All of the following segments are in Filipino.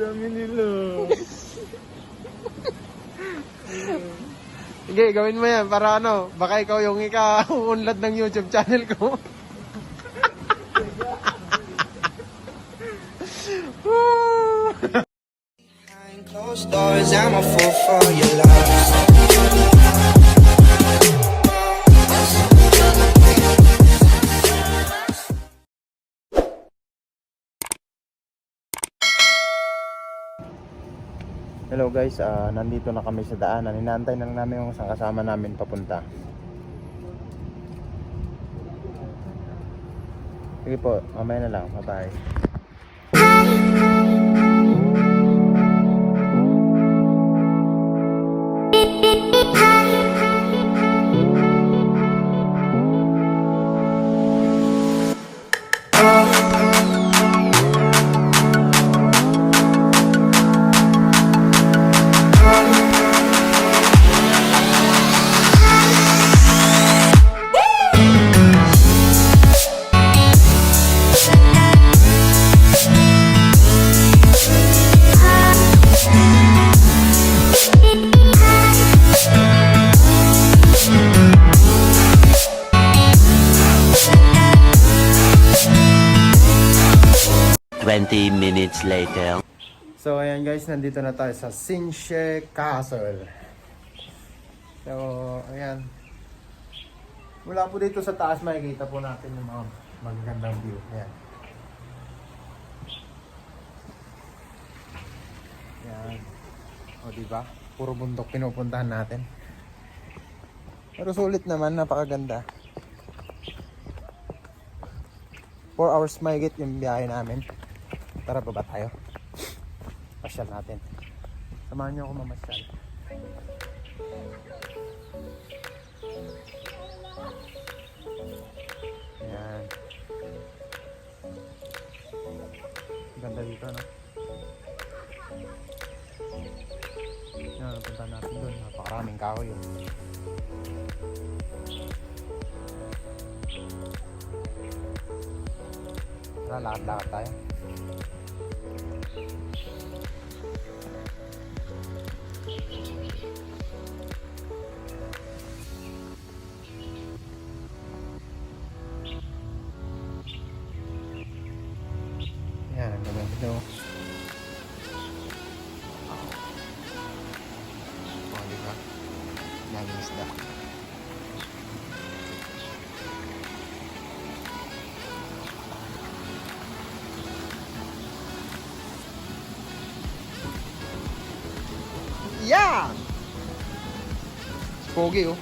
dami nila. Sige, gawin mo yan para ano, baka ikaw yung ika-unlad ng YouTube channel ko. Behind closed doors, I'm a fool for your love. Hello guys, nandito na kami sa daanan. Inaantay na lang namin yung isang kasama namin papunta. Sige po, mamaya na lang. Bye-bye. Minutes later. So ayan guys, nandito na tayo sa Sinche Castle. So ayan, mula po dito sa taas makikita po natin yung mga magagandang view. Ayan. Ayan. O diba? Puro bundok pinupuntahan natin. Pero sulit naman, napakaganda. 4 hours mahigit yung biyahe namin. Tara, baba tayo. Pasyal natin. Samahan niyo ako mamasyal. Ayan. Ganda dito, no? Ayan, napunta natin doon. Napakaraming kahoy yun. Tara, lakad-lakad tayo. Yan, ang ganda. Oh, diba? Daming isda. Yeah! Pogi, oh.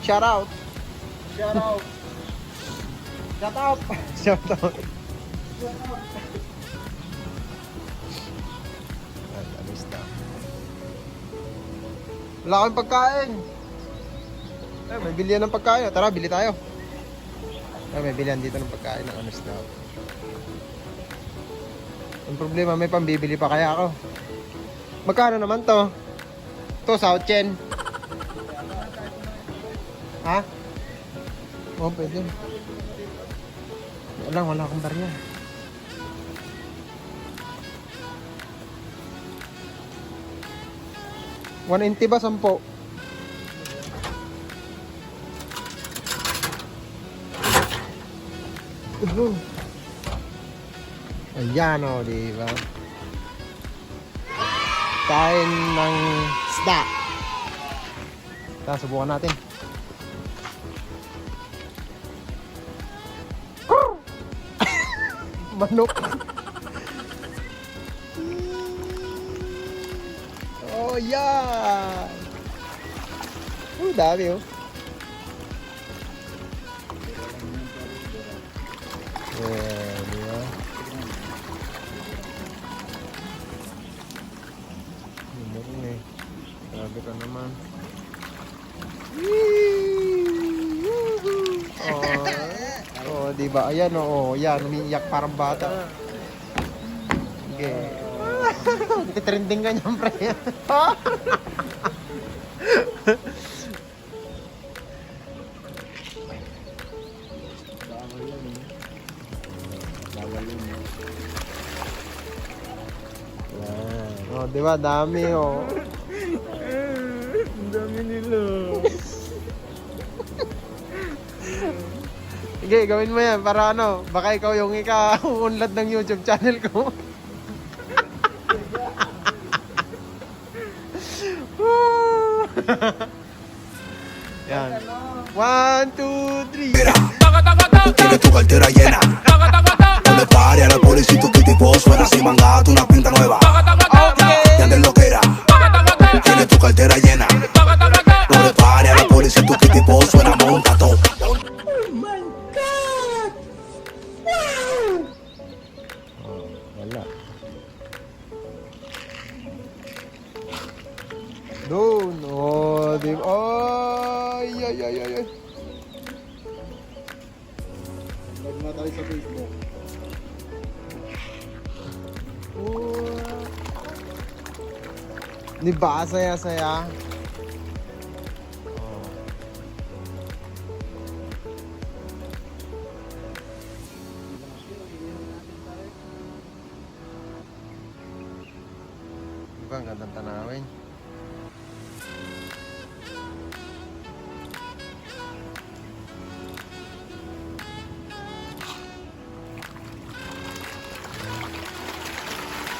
Shout out! Shout out! Shout out! Shout out! Wala kaming pagkain. Ay, may bilihan ng pagkain. Tara, bili tayo. Ay, may bilihan dito ng pagkain ng honest na. Ang problema, may pambibili pa kaya ako. Magkano naman to? To, South Chen. Ha? Oo, pwede. Wala akong barya. $180 ba? 10? Ayan o, diba? Kain ng isda. Tara, subukan natin. Manok. Oh, yeah. Dami oh. Yeah, diba? Meron eh. Grabe ka naman. Oh, diba? Ayan oh, yan, umiiyak parang bata. Okay. Trending ka niyan, pre. Bawal yun. Yan. Oh, di ba? Dami, oh. Ang dami nila. Sige, gawin mo yan para ano, baka ikaw yung ika-unlad ng YouTube channel ko. Yan. 1, 2, 3. Mira, tienes tu cartera llena. No le pare a la policía, tu tipo suena así mangado, una pinta nueva. Y andes lo que era. Tienes tu cartera llena. No le pare a la policía, tu tipo suena monta todo. Wala. Doon. Oh, di ba? Ay, ay, ay, ay, ay. Log na tayo sa Facebook. Di ba? Saya-saya. Oh. Di ba? Ang gandang tanawin.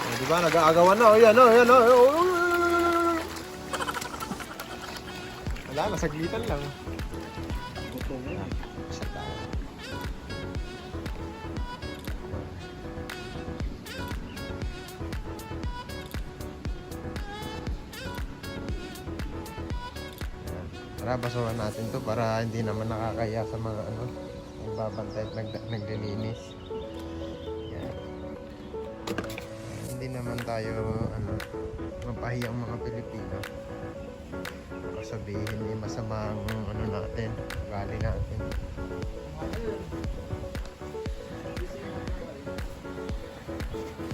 Oh, di ba? Nag-aagawan na. Oh, yan, oh, yan, oh. Wala, nasaglitan lang. Ito na. Isa tayo. Ayan. Tara, basuhan natin to para hindi naman nakakaya sa mga ano, nagbabantay at naglilinis. Yan. Hindi naman tayo ano, mapahiyang mga Pilipino. Baka sabihin ni masama ang ano natin, ugali natin.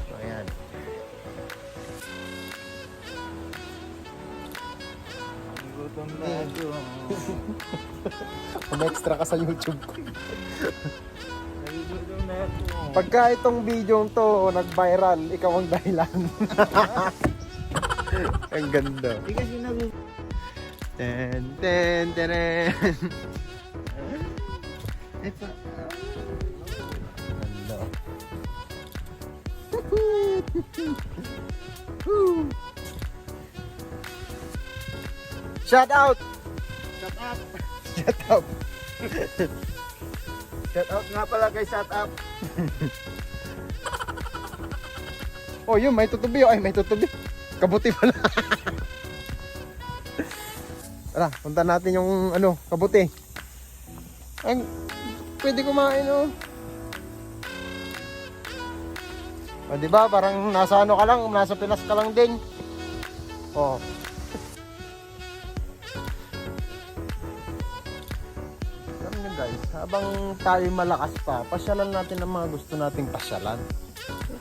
So, ayan. Gutom na ako. Kung-extra ka sa YouTube ko. Gutom na ako. Pagka itong video to nag-viral, ikaw ang dahilan. Ang ganda. Hindi kasi Ten, ten, ten. Ito. Ganda. Shout out! Shut up! Shout out! Shut out nga pala kay shut up! Oh, yun, may tutubi. Ay, may tutubi. Kabuti pala. Tara, punta natin yung ano, kabuti. Ay, pwede kumain, oh. O, diba? Parang nasa ano ka lang, nasa Pinas ka lang din. Oh. Alam nyo guys, habang tayo malakas pa, pasyalan natin ang mga gusto nating pasyalan.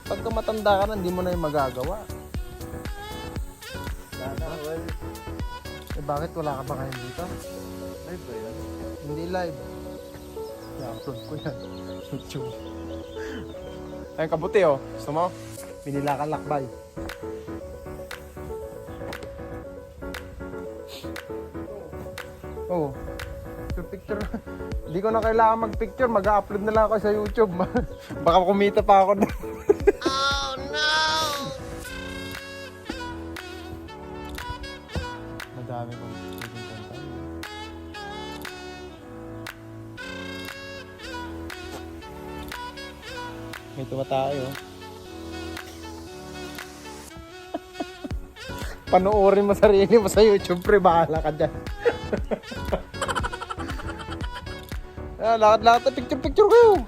Pagka matanda ka na, hindi mo na yung magagawa. Sana all. Eh bakit wala ka ba ngayon dito? Live ba yun? Hindi live. I-upload ko yan. YouTube. Ayun, kabuti oh. Gusto mo? Pinila ka lakbay. Oh. Picture. Hindi ko na kailangan mag-picture. Mag-upload na lang ako sa YouTube. Baka kumita pa ako na. Oh no! Madami kong pwedeng kanta. May tumatayo. Panoorin mo sarili mo sa YouTube, pre. Bahala ka dyan. Lakad-lakad na picture-picture kayo.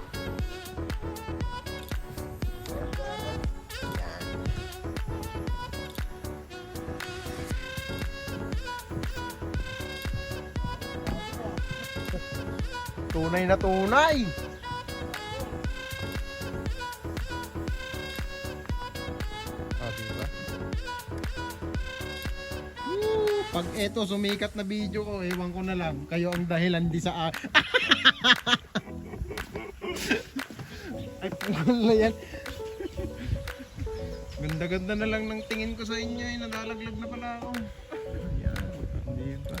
Tunay na tunay. Ah, diba? Pag eto sumikat na video ko, ewan ko na lang. Kayo ang dahilan di sa Ay, pungkol na yan. Ganda Ganda-ganda na lang ng tingin ko sa inyo eh. Nalalaglag na pala ako. Ayan, hindi ba?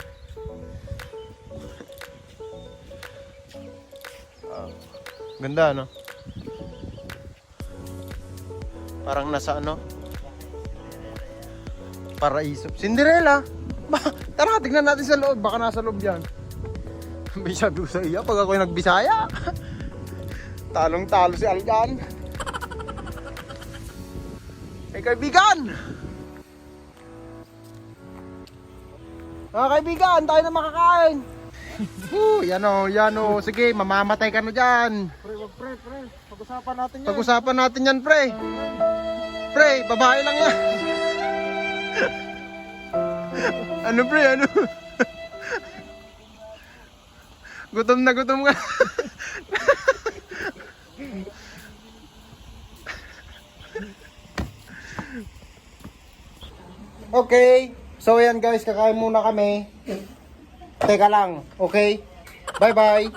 Ganda no? Parang nasa ano? Paraiso. Cinderella! Tara, tignan natin sa loob. Baka nasa loob yan. May sabi ko sa iya pag ako'y nagbisaya. Talong-talo si Aljan. Hey kaibigan! Mga kaibigan, tayo na makakain. Yan o. Sige, mamamatay ka na dyan. Pre. Pag-usapan natin yan. Pag-usapan natin yan, pre. Pre, babae lang yan. Ano, pre, ano? Gutom na gutom ka. Okay. So ayan guys, kakain muna kami. Teka lang, okay? Bye-bye.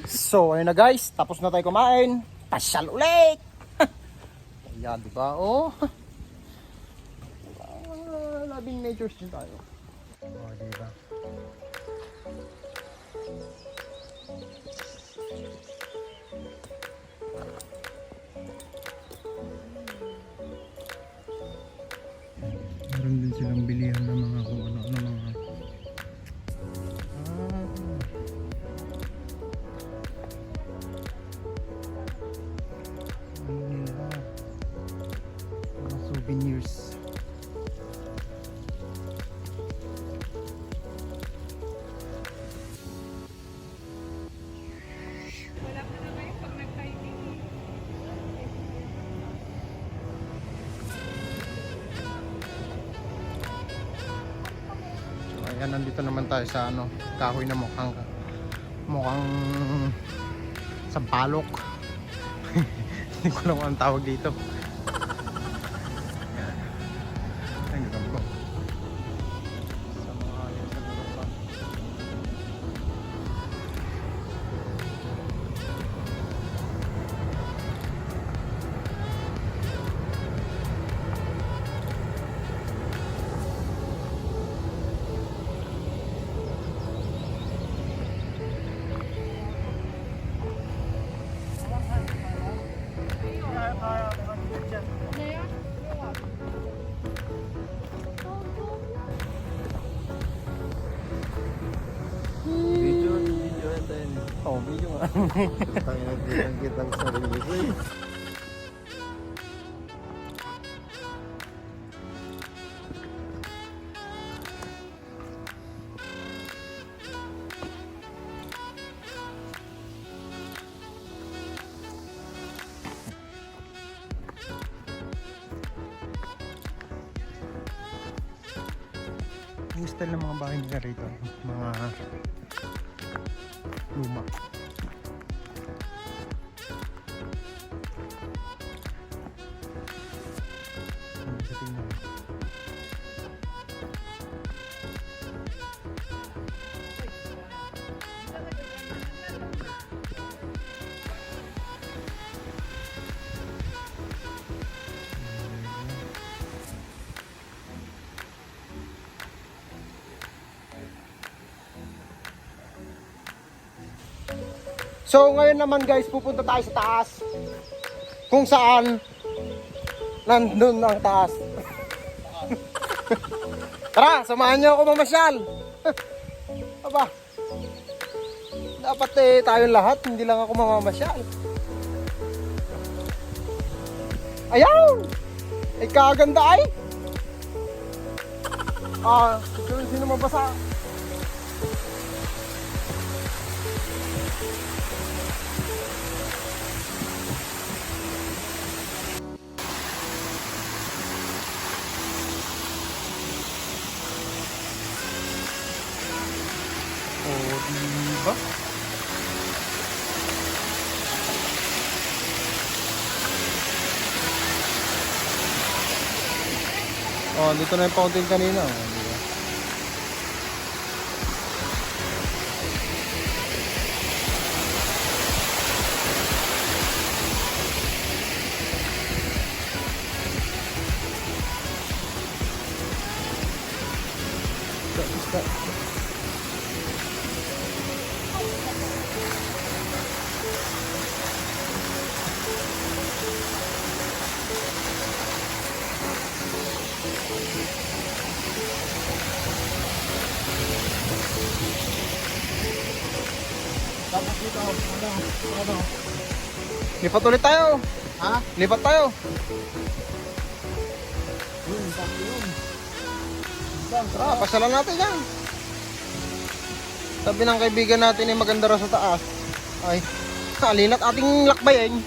So ayun na guys, tapos na tayo kumain. Pasyal ulit. Ayan, diba? Oh. Labing natures din tayo. Oh, diba? Meron din silang bilihan ng mga kung ano-ano mga mga souvenirs. Ayan, nandito naman tayo sa ano, kahoy na mukhang sampalok. Hindi ko lang ang tawag dito. Ayan. Ang ganda ko. Sa mga ayan sa lupa. Video ito yun. Oh, video nga. Tangin kitang sarili ko eh. Yung style ng mga bahay nila rito, mga luma. Ano sa tingnan? So ngayon naman guys, pupunta tayo sa taas. Kung saan nandun ang taas. Tara, samahan niyo ako mamasyal. Aba. Dapat tayong lahat, hindi lang ako mamamasyal. Ayaw! Ay kaganda ay. Sino mabasa? Oh, diba? Oh, dito na yung fountain kanina. Oh, diba? Tapos dito, ano? Lipat ulit tayo. Ha? Lipat tayo. Yun, sakto yun. Tara, pasyalan natin yan. Sabi ng kaibigan natin ay maganda raw sa taas. Ay, halina't ating lakbayin.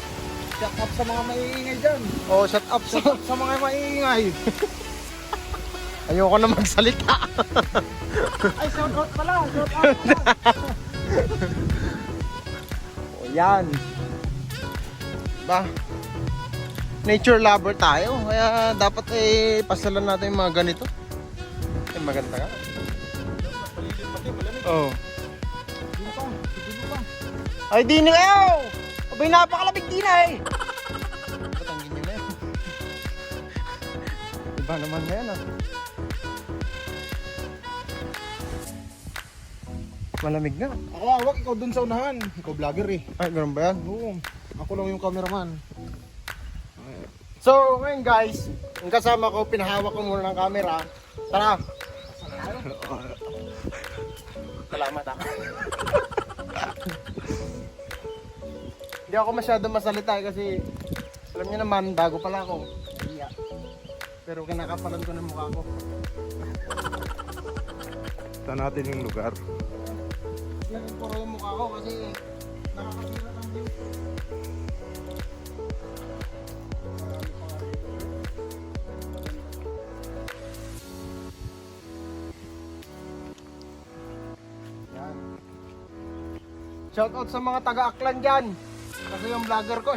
Shut up sa mga maiingay dyan. Oh, shut up sa... Sa mga maiingay. Ayoko na magsalita. Ay, shout out pala. Shout out pala. O yan. Ba? Nature lover tayo. Kaya dapat pasyalan natin yung mga ganito. Ay, maganda ka. Oh. Dito pa. Dito pa. Ay, di na kayo! Abay, napakalabig din na eh! Patangin nyo na yun. Iba naman na yan ah. Malamig na. Ako awak, ikaw dun sa unahan. Ikaw vlogger eh. Ay, ganun ba yan? Oo. Ako lang yung cameraman. So, ngayon guys, ang kasama ko, pinahawak ko muna ng camera. Tara! Salamat ah. Hindi ako masyado masalita kasi alam niyo naman, bago pala ako. Nahiya. Pero kinakapalan ko ng mukha ko. Ito natin yung lugar. Yan ang puro yung mukha ko kasi nakakasira ng view. Yan. Shout out sa mga taga-Aklan dyan. Kasi yung vlogger ko,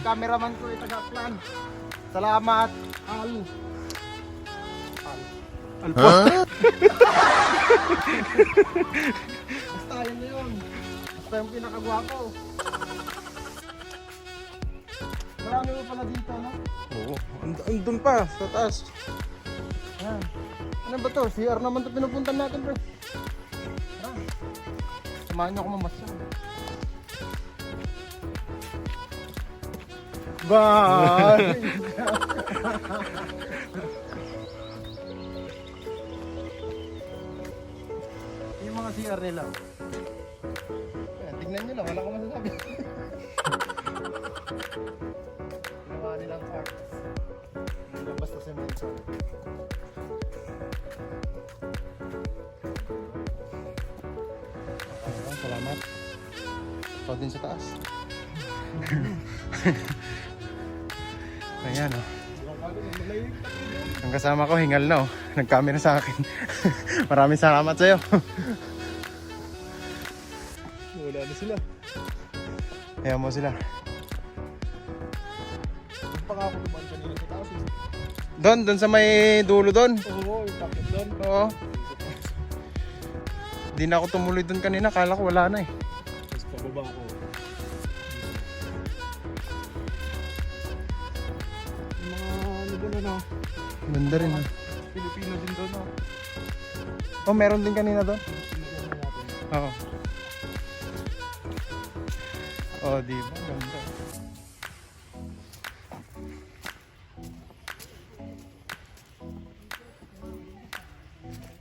cameraman ko ay taga-Aklan. Salamat, Al. Alpo. Basta yun na yun. Basta yung pinakagwapo. Marami mo pala dito, no? Oo. Andun pa, sa taas. Yan. Ano ba to? CR naman to pinupuntan natin, bro. Tara. Samahan niyo ako mamasyal. Bye! Yung mga CR nila. Ayan, tignan nyo lang, wala akong masasabi. Ginawa nilang park. Hindi lang basta semento. Okay, salamat. Ikaw din sa taas. Ayan o. Ang kasama ko hingal na o. Nag-camera sa akin. Maraming salamat sa'yo. Wala na sila. Ayan mo sila. Pangako naman kanina sa taas. Doon sa may dulo doon. Oo, yung packet doon. Oo. Di na ako tumuloy doon kanina. Kala ko wala na eh. Tapos pababa ako. Yung mga ano doon ano. Ganda rin ha. Pilipino din doon no. Oh, meron din kanina doon. Pinagyan na natin. Oo. Oh, di ba? Ganda.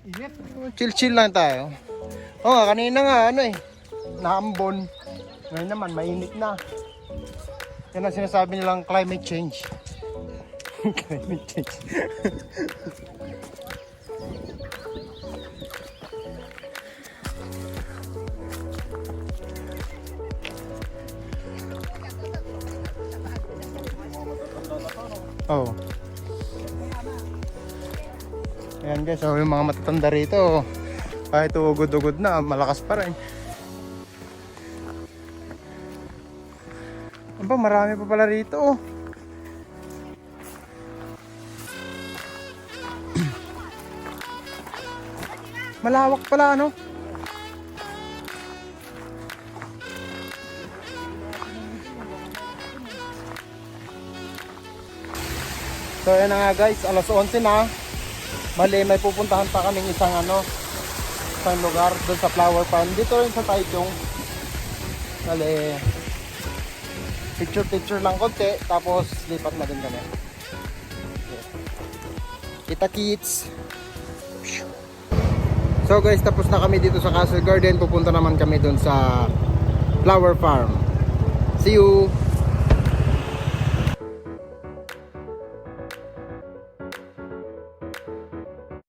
Init. Chill-chill lang tayo. Oo nga, kanina nga ano eh. Naambon. Ngayon naman, mainit na. Yan ang sinasabi nilang climate change. Climate change. Oh. Ayan guys, so yung mga matatanda rito, kahit ugod-ugod na, malakas pa rin. Aba, marami pa pala rito oh. Malawak pala ano. So ayan na nga guys, alas 11 na. Mali, may pupuntahan pa kaming isang ano, isang lugar doon sa flower farm. Dito rin sa Taichung. Kali, picture lang konti, tapos lipat na din kami. Kita kits. So guys, tapos na kami dito sa Castle Garden. Pupunta naman kami doon sa flower farm. See you!